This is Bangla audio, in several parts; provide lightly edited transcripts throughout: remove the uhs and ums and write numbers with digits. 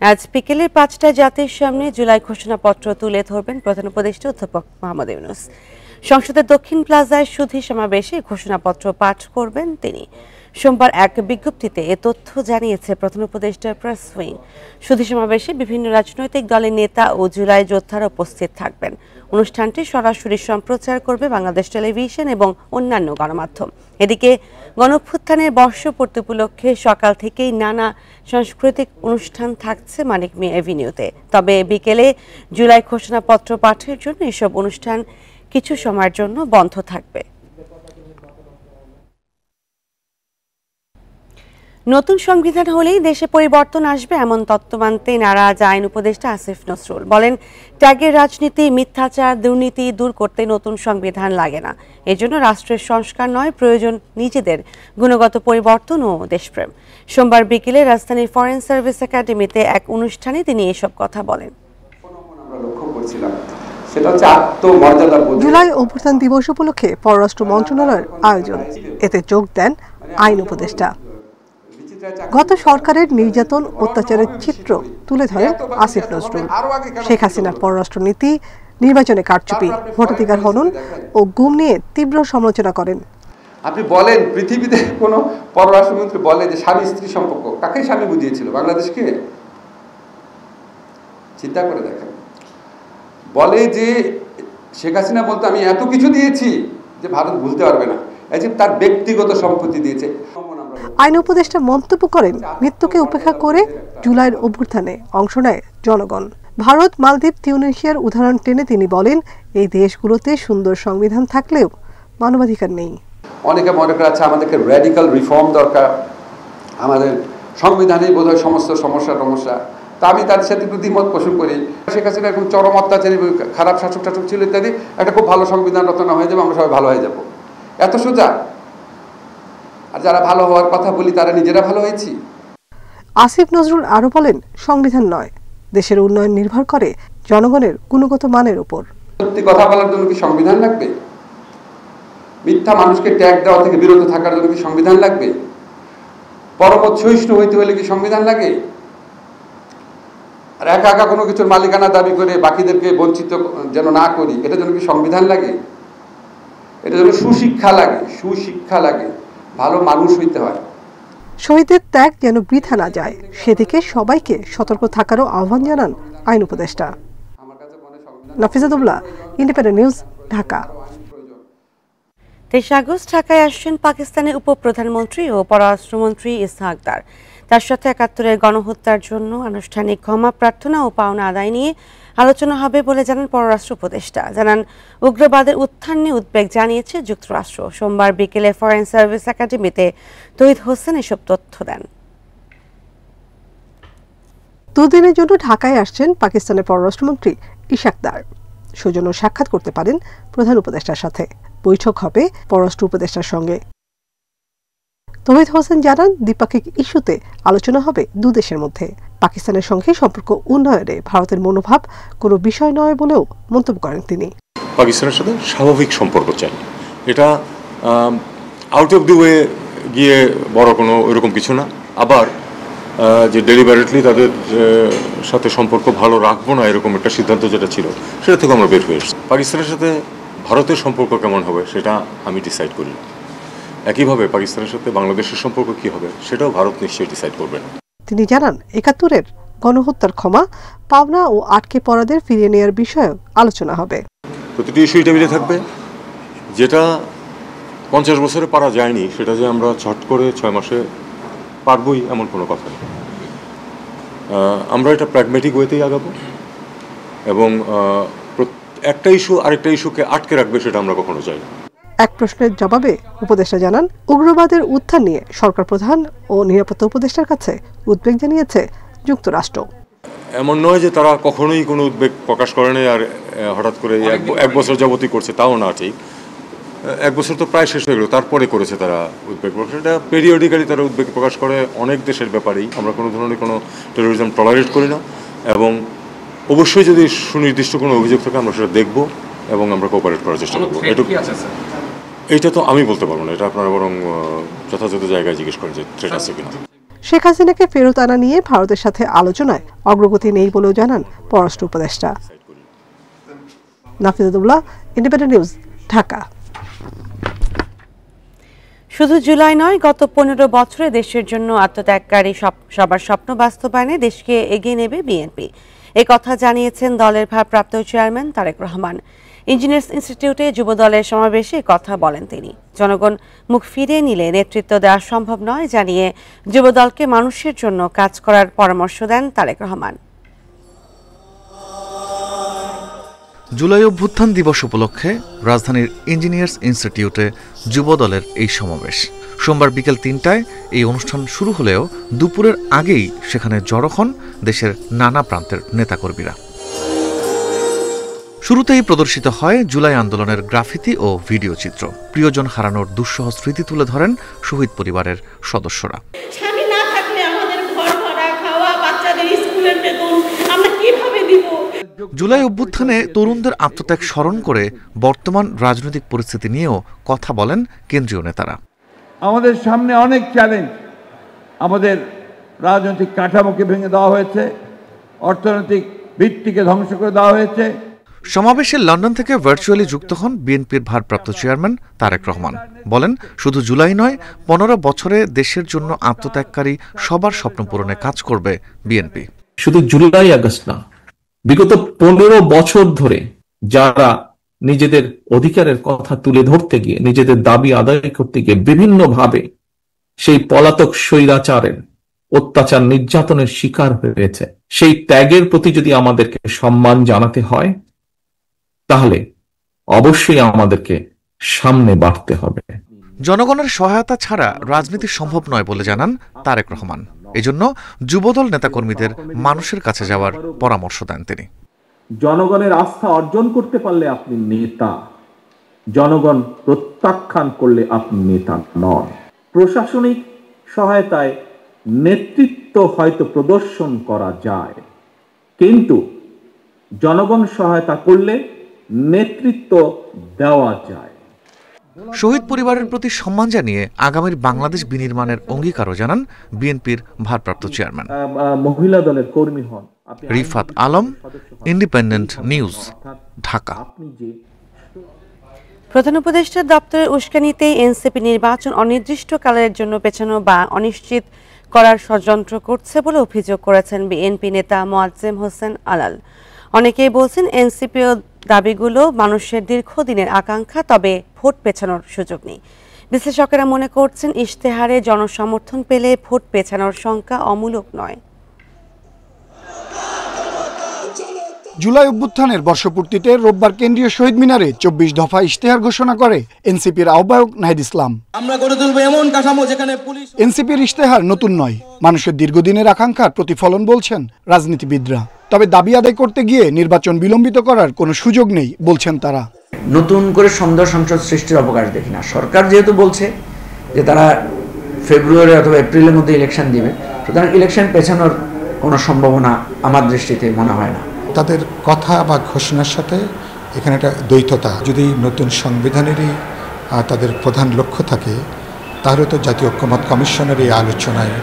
আজ বিকেলে ৫টায় জাতির সামনে জুলাই ঘোষণাপত্র তুলে ধরবেন প্রধান উপদেষ্টা অধ্যাপক মোহাম্মদ ইউনূস। সংসদের দক্ষিণ প্লাজায় সুধী সমাবেশে ঘোষণাপত্র পাঠ করবেন তিনি। সোমবার এক বিজ্ঞপ্তিতে এ তথ্য জানিয়েছে প্রধান উপদেষ্টার প্রেস উইং। সুধী সমাবেশে বিভিন্ন রাজনৈতিক দলের নেতা ও জুলাই যোদ্ধারা উপস্থিত থাকবেন। অনুষ্ঠানটি সরাসরি সম্প্রচার করবে বাংলাদেশ টেলিভিশন এবং অন্যান্য গণমাধ্যম। এদিকে গণঅভ্যুত্থানের বর্ষপূর্তি উপলক্ষে সকাল থেকেই নানা সাংস্কৃতিক অনুষ্ঠান থাকছে মানিক মিয়া এভিনিউতে। তবে বিকেলে জুলাই ঘোষণাপত্র পাঠের জন্য এসব অনুষ্ঠান কিছু সময়ের জন্য বন্ধ থাকবে। নতুন সংবিধান হলেই দেশে পরিবর্তন আসবে এমন তত্ত্ব মানতে নারাজ আইন উপদেষ্টা আসিফ নজরুল বলেন, ত্যাগের রাজনীতি, মিথ্যাচার, দুর্নীতি দূর করতে নতুন সংবিধান লাগে না। এজন্য রাষ্ট্রের সংস্কার নয়, প্রয়োজন নিজেদের গুণগত পরিবর্তন ও দেশপ্রেম। সোমবার বিকেলে রাজধানীর ফরেন সার্ভিস একাডেমিতে এক অনুষ্ঠানে তিনি এসব কথা বলেন। জুলাই অভ্যুত্থান দিবস উপলক্ষে পররাষ্ট্র মন্ত্রণালয়ের আয়োজন, এতে যোগ দেন আইন উপদেষ্টা। গত সরকারের নির্যাতন অত্যাচারের চিত্র তুলে ধরেন আসিফ নজরুল। শেখ হাসিনার পররাষ্ট্রনীতি, নির্বাচনে কারচুপি, ভোটাধিকার হনন ও গুম নিয়ে তীব্র সমালোচনা করেন। আপনি বলেন, পৃথিবীতে কোনো পররাষ্ট্রমন্ত্রী বলে যে স্বামী স্ত্রী সম্পর্ক, কাকে স্বামী বুঝিয়েছিল? বাংলাদেশকে? চিন্তা করে দেখেন। বলে যে শেখ হাসিনা বলতে আমি এত কিছু দিয়েছি যে ভারত ভুলতে পারবে না, এই যে তার ব্যক্তিগত সম্পত্তি দিয়েছে। আইন উপদেষ্টা মন্তব্য করেন, মৃত্যুকে উপেক্ষা করে জুলাইয়ের অভ্যুত্থানে অংশ নেয় জনগণ। ভারত, মালদ্বীপ, তিউনিসিয়ার উদাহরণ টেনে তিনি বলেন, এই দেশগুলোতে সুন্দর সংবিধান থাকলেও মানবাধিকার নেই। অনেকে মনে করে আছে আমাদেরকে র্যাডিক্যাল রিফর্ম দরকার, আমাদের সংবিধানেই বোধহয় সমস্ত সমস্যা। তা আমি তাদের সাথে একটু দ্বিমত পোষণ করি। শেখ হাসিনা এখন চরম অত্যাচারী, খারাপ শাসক ছিল ইত্যাদি, একটা খুব ভালো সংবিধান রচনা হয়ে যাবে, আমরা সবাই ভালো হয়ে যাব, এত সোজা। আর যারা ভালো হওয়ার কথা বলি তারা নিজেরা ভালো হয়েছি। আসিফ নজরুল আরো বলেন, সংবিধান নয়, দেশের উন্নয়ন নির্ভর করে জনগণের গুণগত মানের উপর। সত্যি কথা বলার জন্য কি সংবিধান লাগবে? মিথ্যা মানুষকে ট্যাগ দেওয়া থেকে বিরত থাকার জন্য কি সংবিধান লাগবে? পরমত সহিষ্ণু হইতে হলে কি সংবিধান লাগে? আর একা কোনো কিছুর মালিকানা দাবি করে বাকিদেরকে বঞ্চিত যেন না করি, এটার জন্য কি সংবিধান লাগে? এটার জন্য সুশিক্ষা লাগে, ভালো মানুষ হইতে হয়। শহীদের ত্যাগ যেন বৃথা না যায়, সেদিকে সবাইকে সতর্ক থাকারও আহ্বান জানান আইন উপদেষ্টা। নাফিজাতুল্লাহ, ইন্ডিপেন্ডেন্ট নিউজ, ঢাকা। 23 আগস্ট ঢাকায় আসছেন পাকিস্তানের উপপ্রধানমন্ত্রী ও পররাষ্ট্রমন্ত্রী ইসহাক দার। তার সাথে ৭১-এর গণহত্যার জন্য আনুষ্ঠানিক ক্ষমা প্রার্থনা ও পাওনা আদায় নিয়ে আলোচনা হবে বলে জানান পররাষ্ট্র উপদেষ্টা। জানান, উগ্রবাদের উত্থান নিয়ে উদ্বেগ জানিয়েছে যুক্তরাষ্ট্র। সোমবার বিকেলে ফরেন সার্ভিস একাডেমিতে তৌহিদ হোসেন এসব তথ্য দেন। দুদিনের জন্য ঢাকায় আসছেন পাকিস্তানের পররাষ্ট্রমন্ত্রী ইসহাক দার। সৌজন্য সাক্ষাৎ করতে পারেন প্রধান উপদেষ্টার সাথে। বৈঠক হবে পররাষ্ট্র উপদেষ্টার সঙ্গে। তৌহিদ হোসেন জানান, দ্বিপাক্ষিক ইস্যুতে আলোচনা হবে দুদেশের মধ্যে। পাকিস্তানের সঙ্গে সম্পর্ক উন্নয়নে ভারতের মনোভাব কোনো বিষয় নয় বলেও মন্তব্য করেন তিনি। পাকিস্তানের সাথে স্বাভাবিক সম্পর্ক চাই, এটা আউট অফ দি ওয়ে গিয়ে বড় কোনো এরকম কিছু না। আবার যে ডেলিবারেটলি তাদের সাথে সম্পর্ক ভালো রাখবো না এরকম একটা সিদ্ধান্ত যেটা ছিল, সেটা থেকে আমরা বের হয়ে এসেছি। পাকিস্তানের সাথে ভারতের সম্পর্ক কেমন হবে সেটা আমি ডিসাইড করি। একইভাবে পাকিস্তানের সাথে বাংলাদেশের সম্পর্ক কি হবে সেটাও ভারত নিশ্চয়ই ডিসাইড করবে না। তিনি জানান, ৭১-এর গণহত্যার ক্ষমা, পাওনা ও আটকে পড়াদের ফিরিয়ে নেওয়ার বিষয়ে আলোচনা হবে। প্রতিটি ইস্যুই টেবিলে থাকবে। যেটা ৫০ বছরে পারা যায়নি সেটা যে আমরা ছট করে ৬ মাসে পারবই এমন কোনো কথা নেই। আমরা এটা প্র্যাগমেটিক ওয়েতেই আগাবো এবং একটা ইস্যু আরেকটা ইস্যুকে আটকে রাখবে সেটা আমরা কখনো চাই না। এক প্রশ্নের জবাবে উপদেষ্টা জানান, উগ্রবাদের উত্থান নিয়ে সরকার প্রধান ও নিরাপত্তা উপদেষ্টার কাছে উদ্বেগ জানিয়েছে যুক্তরাষ্ট্র। এমন নয় যে তারা কখনোই কোনো উদ্বেগ প্রকাশ করেনি আর হঠাৎ করে এক বছর যাবতই করছে, তাও না ঠিক। 1 বছর তো প্রায় শেষ হয়ে গেল, তারপরে করেছে তারা উদ্বেগ প্রকাশ। এটা পেরিয়ডিক্যালি তারা উদ্বেগ প্রকাশ করে অনেক দেশের ব্যাপারেই। আমরা কোনো ধরনের কোনো টেরোরিজম টলারেট করি না এবং অবশ্যই যদি সুনির্দিষ্ট কোনো অভিযোগ থাকে আমরা সেটা দেখব এবং আমরা কোঅপারেট করার চেষ্টা করবো। এইটা তো আমি বলতে পারবো না, এটা আপনারা বরং যথাযথ জায়গায় জিজ্ঞেস করেন যে থ্রেট আছে কিনা। শেখ হাসিনাকে ফেরত আনা নিয়ে ভারতের সাথে আলোচনায় অগ্রগতি নেই বলেও জানান পররাষ্ট্র উপদেষ্টা। নাফিজুল্লাহ, ইন্ডিপেন্ডেন্ট নিউজ, ঢাকা। শুধু জুলাই নয়, গত 15 বছরে দেশের জন্য আত্মত্যাগকারী সবার স্বপ্ন বাস্তবায়নে দেশকে এগিয়ে নেবে বিএনপি। কথা জানিয়েছেন দলের ভারপ্রাপ্ত চেয়ারম্যান তারেক রহমান। ইঞ্জিনিয়ার্স ইনস্টিটিউটে যুব দলের সমাবেশে কথা বলেন তিনি। জনগণ মুখ ফিরিয়ে নিলে নেতৃত্ব দেওয়া সম্ভব নয় জানিয়ে যুব দলকে মানুষের জন্য কাজ করার পরামর্শ দেন তারেক রহমান। জুলাই অভ্যুত্থান দিবস উপলক্ষে রাজধানীর ইঞ্জিনিয়ার্স ইনস্টিটিউটে যুব দলের এই সমাবেশ। সোমবার বিকেল 3টায় এই অনুষ্ঠান শুরু হলেও দুপুরের আগেই সেখানে জড়ো হন দেশের নানা প্রান্তের নেতাকর্মীরা। শুরুতেই প্রদর্শিত হয় জুলাই আন্দোলনের গ্রাফিতি ও ভিডিও চিত্র। প্রিয়জন হারানোর দুঃসহ স্মৃতি তুলে ধরেন শহীদ পরিবারের সদস্যরা। জুলাই অভ্যুত্থানে তরুণদের আত্মত্যাগ স্মরণ করে বর্তমান রাজনৈতিক পরিস্থিতি নিয়েও কথা বলেন কেন্দ্রীয় নেতারা। আমাদের সামনে অনেক চ্যালেঞ্জ। আমাদের রাজনৈতিক কাঠামোকে ভেঙে দেওয়া হয়েছে, অর্থনৈতিক ভিত্তিকে ধ্বংস করে দেওয়া হয়েছে। সমাবেশে লন্ডন থেকে ভার্চুয়ালি যুক্ত হন বিএনপির ভারপ্রাপ্ত চেয়ারম্যান তারেক রহমান। বলেন, শুধু জুলাই নয়, 15 বছরে দেশের জন্য আত্মত্যাগকারী সবার স্বপ্ন পূরণে কাজ করবে বিএনপি। শুধু জুলাই আগস্ট না, বিগত 15 বছর ধরে যারা নিজেদের অধিকারের কথা তুলে ধরতে গিয়ে, নিজেদের দাবি আদায় করতে গিয়ে বিভিন্নভাবে সেই পলাতক স্বৈরাচারের অত্যাচার নির্যাতনের শিকার হয়েছে, সেই ত্যাগের প্রতি যদি আমাদেরকে সম্মান জানাতে হয় তাহলে অবশ্যই আমাদেরকে সামনে বাড়তে হবে। জনগণের সহায়তা ছাড়া রাজনীতি সম্ভব নয় বলে জানান তারেক রহমান। এজন্য যুবদল নেতাকর্মীদের মানুষের কাছে যাওয়ার পরামর্শ দেন তিনি। জনগণের আস্থা অর্জন করতে পারলে আপনি নেতা, জনগণ প্রত্যাখ্যান করলে আপনি নেতা নন। প্রশাসনিক সহায়তায় নেতৃত্ব হয়তো প্রদর্শন করা যায়, কিন্তু জনগণ সহায়তা করলে নেতৃত্ব দেওয়া যায়। শহীদ পরিবারের প্রতি সম্মান জানিয়ে আগামীর বাংলাদেশ বিনির্মাণের অঙ্গীকারও জানান বিএনপির ভারপ্রাপ্ত চেয়ারম্যান। মহিলা দলের কর্মী হন। Rifat Alam, independent news, Dhaka. প্রধান উপদেষ্টার দপ্তরের উস্কানিতে এনসিপি নির্বাচন অনির্দিষ্টকালের জন্য পেছানো বা অনিশ্চিত করার ষড়যন্ত্র করছে বলে অভিযোগ করেছেন বিএনপি নেতা মোয়াজ্জেম হোসেন আলাল। অনেকেই বলছেন এনসিপিও দাবিগুলো মানুষের দীর্ঘদিনের আকাঙ্ক্ষা, তবে ভোট পেছানোর সুযোগ নেই। বিশ্লেষকেরা মনে করছেন ইশতেহারে জনসমর্থন পেলে ভোট পেছানোর শঙ্কা অমূলক নয়। জুলাই অভ্যুত্থানের বর্ষপূর্তিতে রোববার কেন্দ্রীয় শহীদ মিনারে 24 দফা ইশতেহার ঘোষণা করে এনসিপির আহ্বায়ক নাহিদ ইসলাম। আমরা গড়ে তুলব এমন কাঠামো যেখানে পুলিশ। এনসিপির ইশতেহার নতুন নয়, মানুষের দীর্ঘদিনের আকাঙ্ক্ষার প্রতিফলন বলছেন রাজনীতিবিদরা। তবে দাবি আদায় করতে গিয়ে নির্বাচন বিলম্বিত করার কোনো সুযোগ নেই বলছেন তারা। নতুন করে সুন্দর সংসদ সৃষ্টির অবকাশ দেখি না। সরকার যেহেতু বলছে যে তারা ফেব্রুয়ারি অথবা এপ্রিলের মধ্যে ইলেকশন দিবে, সুতরাং ইলেকশন পেছানোর কোনো সম্ভাবনা আমার দৃষ্টিতে মনে হয় না। তাদের কথা বা ঘোষণার সাথে এখানে একটা দ্বৈততা। যদি নতুন সংবিধানেরই তাদের প্রধান লক্ষ্য থাকে, তাহলে তো জাতীয় ঐক্যমত কমিশনের এই আলোচনায়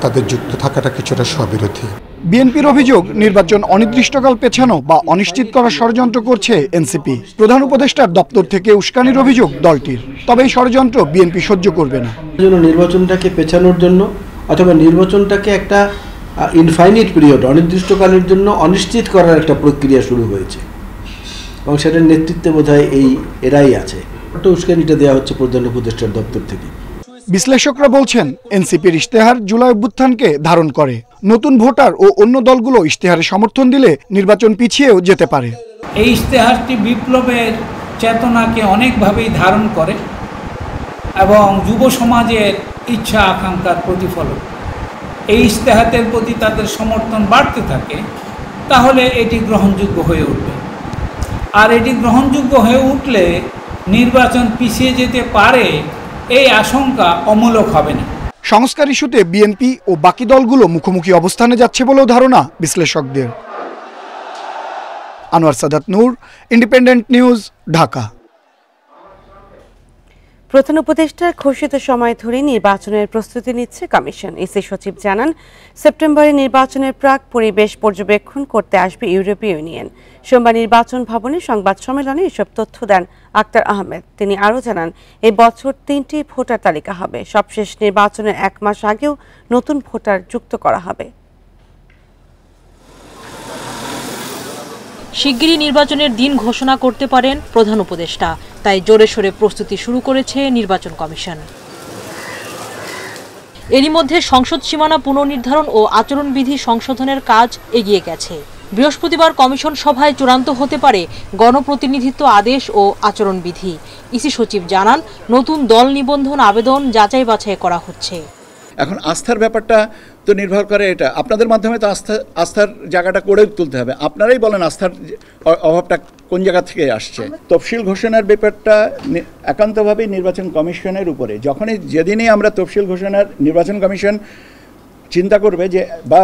তাদের যুক্ত থাকাটা কিছুটা স্ববিরোধী। বিএনপির অভিযোগ, নির্বাচন অনির্দিষ্টকাল পেছানো বা অনিশ্চিত করার ষড়যন্ত্র করছে এনসিপি। প্রধান উপদেষ্টার দপ্তর থেকে উস্কানির অভিযোগ দলটির। তবে এই ষড়যন্ত্র বিএনপি সহ্য করবে না। নির্বাচনটাকে পেছানোর জন্য অথবা নির্বাচনটাকে একটা ইনফাইনিট পিরিয়ড, অনির্দিষ্টকালের জন্য অনিশ্চিত করার একটা প্রক্রিয়া শুরু হয়েছে এবং সেটার নেতৃত্বে বোধহয় এরাই আছে। ওটা উস্কানিটা দেওয়া হচ্ছে প্রধান উপদেষ্টার দপ্তর থেকে। বিশ্লেষকরা বলছেন এনসিপির ইশতেহার জুলাই অভ্যুত্থানকে ধারণ করে। নতুন ভোটার ও অন্য দলগুলো ইশতেহারে সমর্থন দিলে নির্বাচন পিছিয়েও যেতে পারে। এই ইশতেহারটি বিপ্লবের চেতনাকে অনেকভাবেই ধারণ করে এবং যুব সমাজের ইচ্ছা আকাঙ্ক্ষার প্রতিফলন। এই ইশতেহারের প্রতি তাদের সমর্থন বাড়তে থাকে, তাহলে এটি গ্রহণযোগ্য হয়ে উঠবে। আর এটি গ্রহণযোগ্য হয়ে উঠলে নির্বাচন পিছিয়ে যেতে পারে, এই আশঙ্কা অমূলক হবে না। সংস্কার ইস্যুতে বিএনপি ও বাকি দলগুলো মুখোমুখি অবস্থানে যাচ্ছে বলেও ধারণা বিশ্লেষকদের। আনোয়ার সাদাত নূর, ইন্ডিপেন্ডেন্ট নিউজ, ঢাকা। প্রধান উপদেষ্টার ঘোষিত সময় ধরে নির্বাচনের প্রস্তুতি নিচ্ছে কমিশন। ইসি সচিব জানান, সেপ্টেম্বরে নির্বাচনের প্রাক পরিবেশ পর্যবেক্ষণ করতে আসবে ইউরোপীয় ইউনিয়ন। সোমবার নির্বাচন ভবনে সংবাদ সম্মেলনে এসব তথ্য দেন আক্তার আহমেদ। তিনি আরও জানান, এই বছর 3টি ভোটার তালিকা হবে। সবশেষ নির্বাচনের 1 মাস আগেও নতুন ভোটার যুক্ত করা হবে। শিগগিরই নির্বাচনের দিন ঘোষণা করতে পারেন প্রধান উপদেষ্টা, তাই জোরে সোরে প্রস্তুতি শুরু করেছে নির্বাচন কমিশন। এরই মধ্যে সংসদ সীমানা পুনর্নির্ধারণ ও আচরণবিধি সংশোধনের কাজ এগিয়ে গেছে। বৃহস্পতিবার কমিশন সভায় চূড়ান্ত হতে পারে গণপ্রতিনিধিত্ব আদেশ ও আচরণবিধি। ইসি সচিব জানান, নতুন দল নিবন্ধন আবেদন যাচাই বাছাই করা হচ্ছে। এখন আস্থার ব্যাপারটা তো নির্ভর করে, এটা আপনাদের মাধ্যমে তো আস্থার জায়গাটা করে তুলতে হবে। আপনারাই বলেন আস্থার অভাবটা কোন জায়গা থেকে আসছে। তফসিল ঘোষণার ব্যাপারটা একান্তভাবেই নির্বাচন কমিশনের উপরে। যেদিনই আমরা তফসিল ঘোষণার নির্বাচন কমিশন চিন্তা করবে যে বা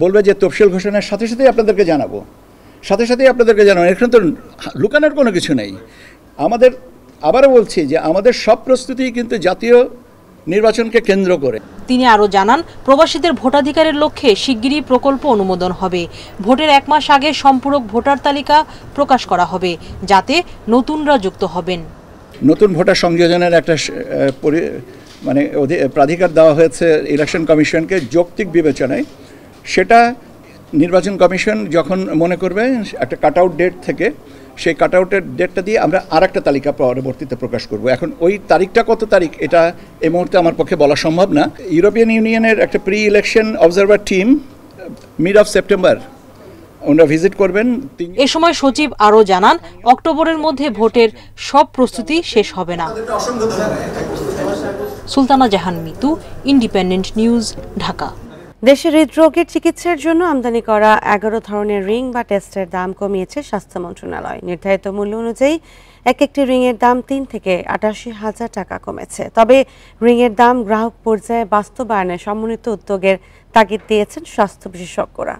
বলবে যে তফসিল ঘোষণার সাথে সাথেই আপনাদেরকে জানাবো, এখানে তো লুকানোর কোনো কিছু নেই। আমাদের আবারও বলছি যে আমাদের সব প্রস্তুতি কিন্তু জাতীয় নির্বাচনকে কেন্দ্র করে। তিনি আরও জানান, প্রবাসীদের ভোটাধিকারের লক্ষ্যে শিগগিরই প্রকল্প অনুমোদন হবে। ভোটের 1 মাস আগে সম্পূরক ভোটার তালিকা প্রকাশ করা হবে, যাতে নতুনরা যুক্ত হবেন। নতুন ভোটার সংযোজনের একটা প্রাধিকার দেওয়া হয়েছে ইলেকশন কমিশনকে যৌক্তিক বিবেচনায়। সেটা নির্বাচন কমিশন যখন মনে করবে একটা কাট আউট ডেট থেকে, সেই কাট আউটের ডেটটা দিয়ে আমরা আরেকটা তালিকা পরবর্তীতে প্রকাশ করব। এখন ওই তারিখটা কত তারিখ এটা এই মুহূর্তে আমার পক্ষে বলা সম্ভব না। ইউরোপিয়ান ইউনিয়নের একটা pre election observer team mid of September ওনারা ভিজিট করবেন। এ সময় সচিব আরও জানান, অক্টোবরের মধ্যে ভোটের সব প্রস্তুতি শেষ হবে না। সুলতানা জাহান মিতু, ইন্ডিপেন্ডেন্ট নিউজ, ঢাকা। দেশে হৃদরোগের চিকিৎসার জন্য আমদানি করা 11 ধরনের রিং বা টেস্টের দাম কমিয়েছে স্বাস্থ্য মন্ত্রণালয়। নির্ধারিত মূল্য অনুযায়ী একটি রিংয়ের দাম 3 থেকে 88,000 টাকা কমেছে। তবে রিংয়ের দাম গ্রাহক পর্যায়ে বাস্তবায়নে সমন্বিত উদ্যোগের তাগিদ দিয়েছেন স্বাস্থ্য বিশেষজ্ঞরা।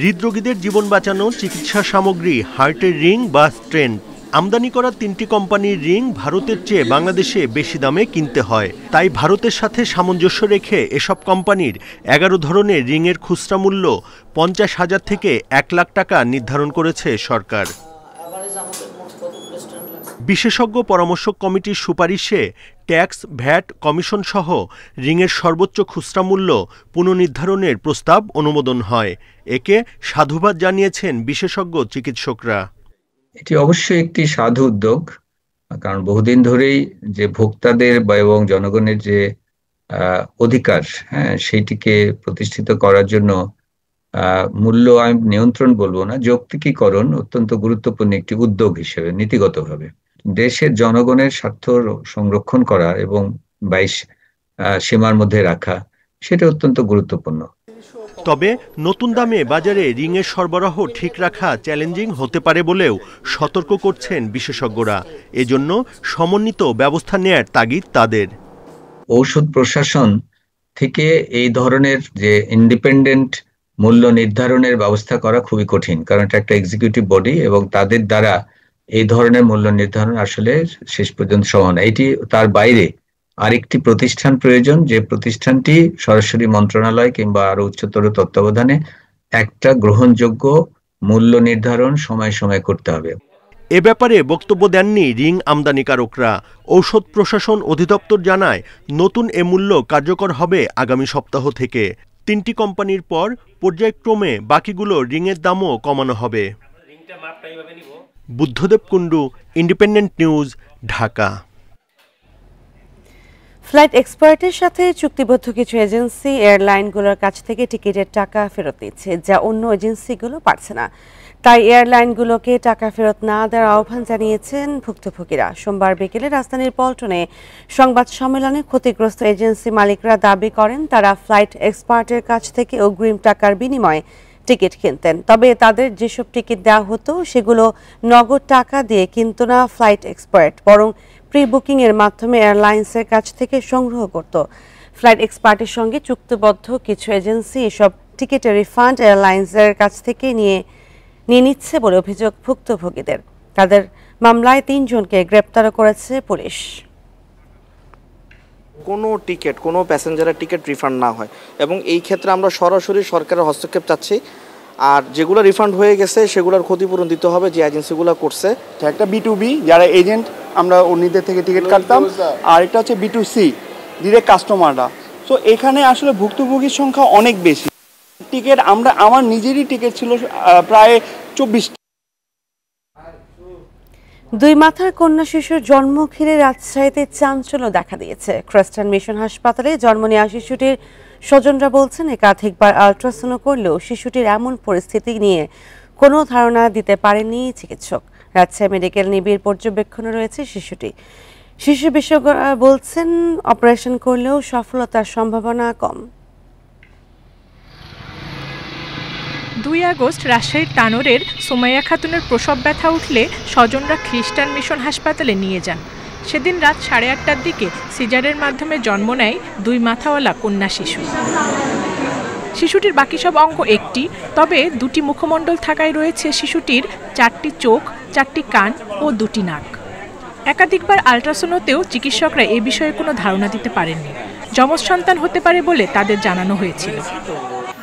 হৃদরোগীদের জীবন বাঁচানো চিকিৎসা সামগ্রী হার্টের রিং বা স্টেন্ট আমদানি করা 3টি কোম্পানির রিং ভারতের চেয়ে বাংলাদেশে বেশি দামে কিনতে হয়। তাই ভারতের সাথে সামঞ্জস্য রেখে এসব কোম্পানির 11 ধরনের রিংয়ের খুচরা মূল্য 50,000 থেকে 1 লাখ টাকা নির্ধারণ করেছে সরকার। বিশেষজ্ঞ পরামর্শক কমিটির সুপারিশে ট্যাক্স, ভ্যাট, কমিশন সহ রিংয়ের সর্বোচ্চ খুচরা মূল্য পুনর্নির্ধারণের প্রস্তাব অনুমোদন হয়। একে সাধুবাদ জানিয়েছেন বিশেষজ্ঞ চিকিৎসকরা। এটি অবশ্যই একটি সাধু উদ্যোগ, কারণ বহুদিন ধরেই যে ভোক্তাদের এবং জনগণের যে অধিকার, সেইটিকে প্রতিষ্ঠিত করার জন্য মূল্য আইন নিয়ন্ত্রণ বলবো না, যৌক্তিকীকরণ অত্যন্ত গুরুত্বপূর্ণ একটি উদ্যোগ হিসেবে নীতিগতভাবে দেশের জনগণের স্বার্থ সংরক্ষণ করা এবং 22 সীমার মধ্যে রাখা, সেটা অত্যন্ত গুরুত্বপূর্ণ। তবে নতুন দামে বাজারে রিংয়ের সরবরাহ ঠিক রাখা চ্যালেঞ্জিং হতে পারে বলেও সতর্ক করছেন বিশেষজ্ঞরা। এজন্য সমন্বিত ব্যবস্থা নেয়ার তাগিদ তাদের। ঔষধ প্রশাসন থেকে এই ধরনের যে ইন্ডিপেন্ডেন্ট মূল্য নির্ধারণের ব্যবস্থা করা খুবই কঠিন, কারণ এটা একটা এক্সিকিউটিভ বডি এবং তাদের দ্বারা এই ধরনের মূল্য নির্ধারণ আসলে শেষ পর্যন্ত সম্ভব না। এটি তার বাইরে আরেকটি প্রতিষ্ঠান প্রয়োজন, যে প্রতিষ্ঠানটি সরাসরি মন্ত্রণালয় কিংবা আরো উচ্চতর তত্ত্বাবধানে একটা গ্রহণযোগ্য মূল্য নির্ধারণ সময় সময় করতে হবে। এ ব্যাপারে বক্তব্য দেননি রিং আমদানিকারকরা। ঔষধ প্রশাসন অধিদপ্তর জানায়, নতুন এ মূল্য কার্যকর হবে আগামী সপ্তাহ থেকে। 3টি কোম্পানির পর পর্যায়ক্রমে বাকিগুলো রিংয়ের দামও কমানো হবে। Buddhadeb Kundu, independent news, Dhaka. Flight এক্সপার্টের সাথে চুক্তিবদ্ধ কিছু এজেন্সি এয়ারলাইনগুলোর কাছ থেকে টিকিটের টাকা ফেরত নিচ্ছে, যা অন্য এজেন্সিগুলো পারছে না। তাই এয়ারলাইনগুলোকে টাকা ফেরত না দেওয়ার আহ্বান জানিয়েছেন ভুক্তভোগীরা। সোমবার বিকেলে রাজধানীর পল্টনে সংবাদ সম্মেলনে ক্ষতিগ্রস্ত এজেন্সি মালিকরা দাবি করেন, তারা ফ্লাইট এক্সপার্টের কাছ থেকে অগ্রিম টাকার বিনিময়ে টিকিট কিনতেন। তবে তাদের যেসব টিকিট দেওয়া হতো সেগুলো নগদ টাকা দিয়ে কিনত না ফ্লাইট এক্সপার্ট, বরং প্রি বুকিং এর মাধ্যমে এয়ারলাইন্সের কাছ থেকে সংগ্রহ করত। ফ্লাইট এক্সপার্টের সঙ্গে চুক্তিবদ্ধ কিছু এজেন্সি এসব টিকিটের রিফান্ড এয়ারলাইন্সের কাছ থেকে নিয়ে নিচ্ছে বলে অভিযোগ ভুক্তভোগীদের। তাদের মামলায় ৩ জনকে গ্রেপ্তার করেছে পুলিশ। কোনো টিকিট, কোনো প্যাসেঞ্জারের টিকিট রিফান্ড না হয় এবং এই ক্ষেত্রে আমরা সরাসরি সরকারের হস্তক্ষেপ চাচ্ছি। আর যেগুলো রিফান্ড হয়ে গেছে সেগুলোর ক্ষতিপূরণ দিতে হবে যে এজেন্সিগুলো করছে। একটা B2B যারা এজেন্ট, আমরা ওনাদের থেকে টিকিট কাটতাম, আর এটা হচ্ছে B2C ডিরেক্ট কাস্টমাররা। সো এখানে আসলে ভুক্তভোগীর সংখ্যা অনেক বেশি। টিকিট আমার নিজেরই টিকিট ছিল প্রায় 24। দুই মাথার কন্যা শিশুর জন্ম ঘিরে রাজশাহীতে চাঞ্চল্য দেখা দিয়েছে। খ্রিস্টান মিশন হাসপাতালে জন্ম নেওয়া শিশুটির স্বজনরা বলছেন একাধিকবার আল্ট্রাসাউন্ড করলেও শিশুটির এমন পরিস্থিতি নিয়ে কোনো ধারণা দিতে পারেননি চিকিৎসক। রাজশাহী মেডিকেল নিবিড় পর্যবেক্ষণে রয়েছে শিশুটি। শিশু বিশেষজ্ঞরা বলছেন অপারেশন করলেও সফলতার সম্ভাবনা কম। 2 আগস্ট রাজশাহীর তানোরের সুমাইয়া খাতুনের প্রসব ব্যথা উঠলে স্বজনরা খ্রিস্টান মিশন হাসপাতালে নিয়ে যান। সেদিন রাত 8:30টার দিকে সিজারের মাধ্যমে জন্ম নেয় 2 মাথাওয়ালা কন্যা শিশু। শিশুটির বাকি সব অঙ্গ একটি, তবে 2টি মুখমণ্ডল থাকায় রয়েছে শিশুটির 4টি চোখ, 4টি কান ও 2টি নাক। একাধিকবার আল্ট্রাসাউন্ডেও চিকিৎসকরা এ বিষয়ে কোনো ধারণা দিতে পারেননি। যমজ সন্তান হতে পারে বলে তাদের জানানো হয়েছিল।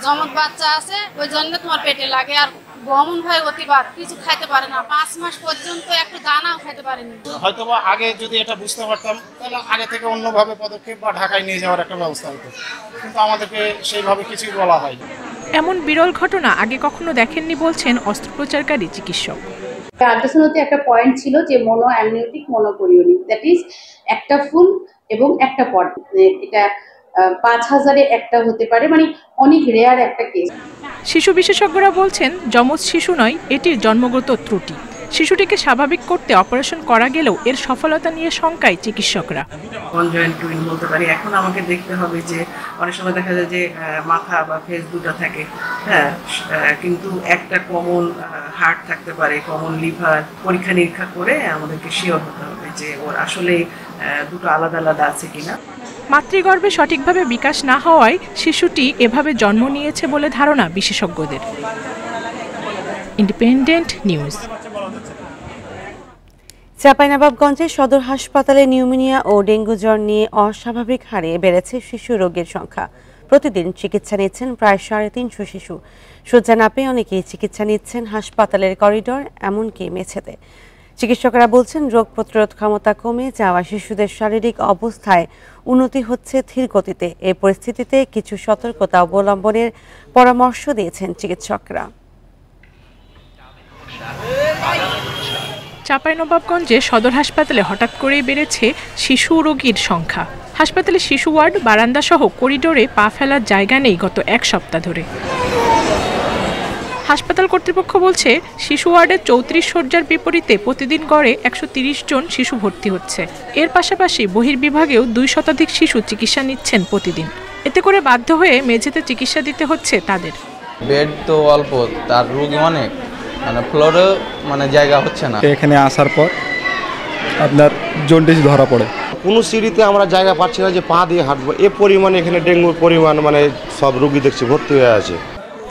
যমজ বাচ্চা আছে, ওই জন্য তোমার পেটে লাগে, আর গমন হয় অতিবার, কিছু খাইতে পারে না, 5 মাস পর্যন্ত একটু দানাও খাইতে পারেনি। হয়তো আগে যদি এটা বুঝতে পারতাম তাহলে আগে থেকে অন্যভাবে পদক্ষেপ বা ঢাকায় নিয়ে যাওয়ার একটা ব্যবস্থা হতো, কিন্তু আমাদেরকে সেইভাবে কিছুই বলা হয়নি। এমন বিরল ঘটনা আগে কখনো দেখেননি বলছেন অস্ত্রোপচারকারী চিকিৎসক। আল্ট্রাসাউন্ডে একটা পয়েন্ট ছিল যে মোনো অ্যামনিওটিক মনোকোরিওনিক, দ্যাট ইজ একটা ফুল এবং একটা পট, এটা 5000-এ একটা হতে পারে, মানে অনেক রেয়ার একটা কেস। শিশু বিশেষজ্ঞরা বলছেন যমজ শিশু নয়, এটির জন্মগত ত্রুটি। শিশুটিকে স্বাভাবিক করতে অপারেশন করা গেলেও এর সফলতা নিয়ে শঙ্কায় চিকিৎসকরা। কনজয়েন্ট টুইন বলতে পারি। এখন আমাকে দেখতে হবে যে অনেক সময় দেখা যায় যে মাথা বা ফেস দুটো থাকে, হ্যাঁ, কিন্তু একটা কমন হার্ট থাকতে পারে, কমন লিভার। পরীক্ষা নিরীক্ষা করে আমাদেরকে শিওর হতে হবে যে ওর আসলে দুটো আলাদা আলাদা আছে কিনা। মাতৃগর্ভে সঠিকভাবে বিকাশ না হওয়ায় শিশুটি এভাবে জন্ম নিয়েছে বলে ধারণা বিশেষজ্ঞদের। Independent news. চাঁপাইনবাবগঞ্জের সদর হাসপাতালে নিউমোনিয়া ও ডেঙ্গু জ্বর নিয়ে অস্বাভাবিক হারে বেড়েছে শিশু রোগীর সংখ্যা। প্রতিদিন চিকিৎসা নিচ্ছেন প্রায় 350 শিশু। শয্যা না পেয়ে অনেকেই চিকিৎসা নিচ্ছেন হাসপাতালের করিডোর, এমনকি মেঝেতে। চিকিৎসকরা বলছেন রোগ প্রতিরোধ ক্ষমতা কমে যাওয়া শিশুদের শারীরিক অবস্থায় উন্নতি হচ্ছে ধীর গতিতে। এই পরিস্থিতিতে কিছু সতর্কতা অবলম্বনের পরামর্শ দিয়েছেন চিকিৎসকরা। চাঁপাইনবাবগঞ্জে সদর হাসপাতালে হঠাৎ করেই বেড়েছে শিশু রোগীর সংখ্যা। হাসপাতালে শিশু ওয়ার্ড, বারান্দা সহ করিডোরে পা ফেলার জায়গা নেই গত 1 সপ্তাহ ধরে। হাসপাতাল কর্তৃপক্ষ বলছে শিশু ওয়ার্ডের 34 শয্যার বিপরীতে প্রতিদিন গড়ে 130 জন শিশু ভর্তি হচ্ছে। এর পাশাপাশি বহির্বিভাগেও 2 শতাধিক শিশু চিকিৎসা নিচ্ছেন প্রতিদিন। এতে করে বাধ্য হয়ে মেঝেতে চিকিৎসা দিতে হচ্ছে তাদের। বেড তো অল্প, তার রোগী অনেক, মানে ফ্লোরে মানে জায়গা হচ্ছে না। এখানে আসার পর আপনার জন্ডিস ধরা পড়ে। কোনো সিঁড়িতে আমরা জায়গা পাচ্ছি না যে পা দিয়ে হাঁটবো, এ পরিমাণে এখানে ডেঙ্গুর পরিমাণ, মানে সব রোগী দেখছি ভর্তি হয়ে আছে।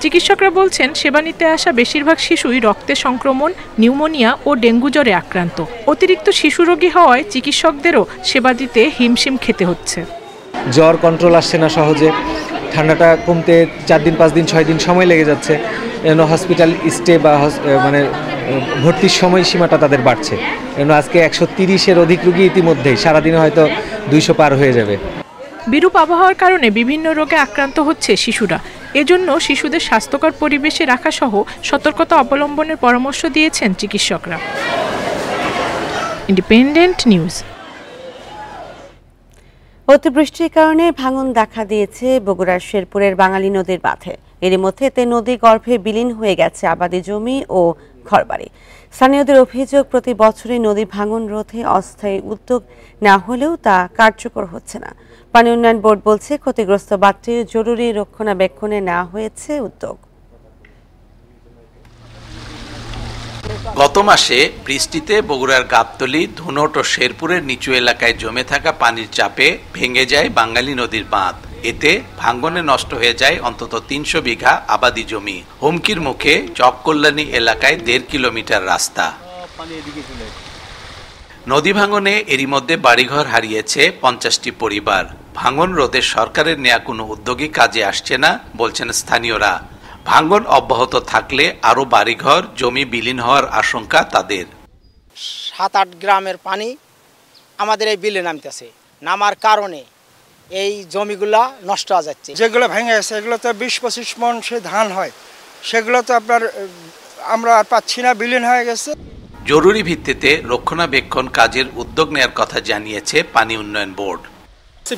চিকিৎসকরা বলছেন সেবা নিতে আসা বেশিরভাগ শিশুই রক্তে সংক্রমণ, নিউমোনিয়া ও ডেঙ্গু জ্বরে আক্রান্ত। অতিরিক্ত শিশু রোগী হওয়ায় চিকিৎসকদেরও সেবা দিতে হিমশিম খেতে হচ্ছে। জ্বর কন্ট্রোল আসছে না সহজে, ঠান্ডাটা কমতে 4 দিন 5 দিন 6 দিন সময় লেগে যাচ্ছে। হসপিটাল স্টে বা মানে ভর্তির সময়সীমাটা তাদের বাড়ছে। আজকে 130-এর অধিক রোগী ইতিমধ্যেই, সারাদিনে হয়তো 200 পার হয়ে যাবে। বিরূপ আবহাওয়ার কারণে বিভিন্ন রোগে আক্রান্ত হচ্ছে শিশুরা। এজন্য শিশুদের স্বাস্থ্যকর পরিবেশে রাখা সহ সতর্কতা অবলম্বনের পরামর্শ দিয়েছেন চিকিৎসকরা। Independent news. অতিবৃষ্টির কারণে ভাঙন দেখা দিয়েছে বগুড়ার শেরপুরের বাঙালি নদীর বাঁধে। এরই মধ্যে এতে নদী গর্ভে বিলীন হয়ে গেছে আবাদি জমি ও ঘরবাড়ি। স্থানীয়দের অভিযোগ, প্রতি বছরই নদী ভাঙন রোধে অস্থায়ী উদ্যোগ না হলেও তা কার্যকর হচ্ছে না। পানি উন্নয়ন বোর্ড বলছে ক্ষতিগ্রস্ত বাঁধটির জরুরি রক্ষণাবেক্ষণে নেওয়া হয়েছে উদ্যোগ। গত মাসে বৃষ্টিতে বগুড়ার গাবতলী, ধুনট ও শেরপুরের নিচু এলাকায় জমে থাকা পানির চাপে ভেঙে যায় বাঙালি নদীর বাঁধ। এতে ভাঙ্গনে নষ্ট হয়ে যায় অন্তত 300 বিঘা আবাদি জমি। হুমকির মুখে চককল্যাণী এলাকায় 1.5 কিলোমিটার রাস্তা। নদী ভাঙনে এরই মধ্যে বাড়িঘর হারিয়েছে 50টি পরিবার। ভাঙন রোধে সরকারের নেয়া কোনো উদ্যোগই কাজে আসছে না বলছেন স্থানীয়রা। ভাঙন অব্যাহত থাকলে আরো বাড়িঘর জমি বিলীন হওয়ার আশঙ্কা তাদের। 7-8 গ্রামের পানি আমাদের এই বিলে নামতেছে, নামার কারণে এই জমিগুলা নষ্ট হয়ে যাচ্ছে। যেগুলো ভেঙে গেছে এগুলো তো 20-25 মণ সে ধান হয়, সেগুলো তো আপনার আমরা আর পাচ্ছি না, বিলীন হয়ে গেছে। জরুরি ভিত্তিতে রক্ষণাবেক্ষণ কাজের উদ্যোগ নেওয়ার কথা জানিয়েছে পানি উন্নয়ন বোর্ড।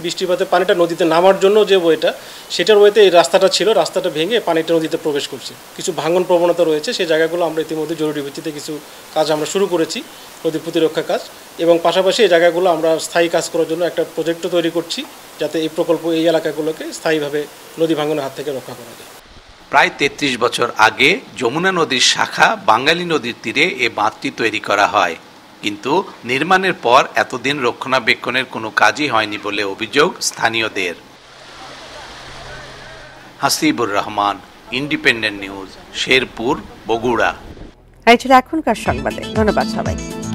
বৃষ্টিপাতে পানিটা নদীতে নামার জন্য যে ওয়েটা, সেটার ওয়েতে এই রাস্তাটা ছিল, রাস্তাটা ভেঙে পানিটা নদীতে প্রবেশ করছে। কিছু ভাঙন প্রবণতা রয়েছে, সেই জায়গাগুলো আমরা ইতিমধ্যে জরুরি ভিত্তিতে কিছু কাজ আমরা শুরু করেছি, নদী প্রতিরক্ষা কাজ, এবং পাশাপাশি এই জায়গাগুলো আমরা স্থায়ী কাজ করার জন্য একটা প্রজেক্টও তৈরি করছি, যাতে এই প্রকল্প এই এলাকাগুলোকে স্থায়ীভাবে নদী ভাঙনের হাত থেকে রক্ষা করা যায়। প্রায় 33 বছর আগে যমুনা নদীর শাখা বাঙালি নদীর তীরে এ বাঁধটি তৈরি করা হয়, কিন্তু নির্মাণের পর এতদিন রক্ষণাবেক্ষণের কোনো কাজই হয়নি বলে অভিযোগ স্থানীয়দের। Hasibur Rahman, independent news, Sherpur, Bogura. এই ছিল এখনকার সংবাদে। ধন্যবাদ সবাইকে।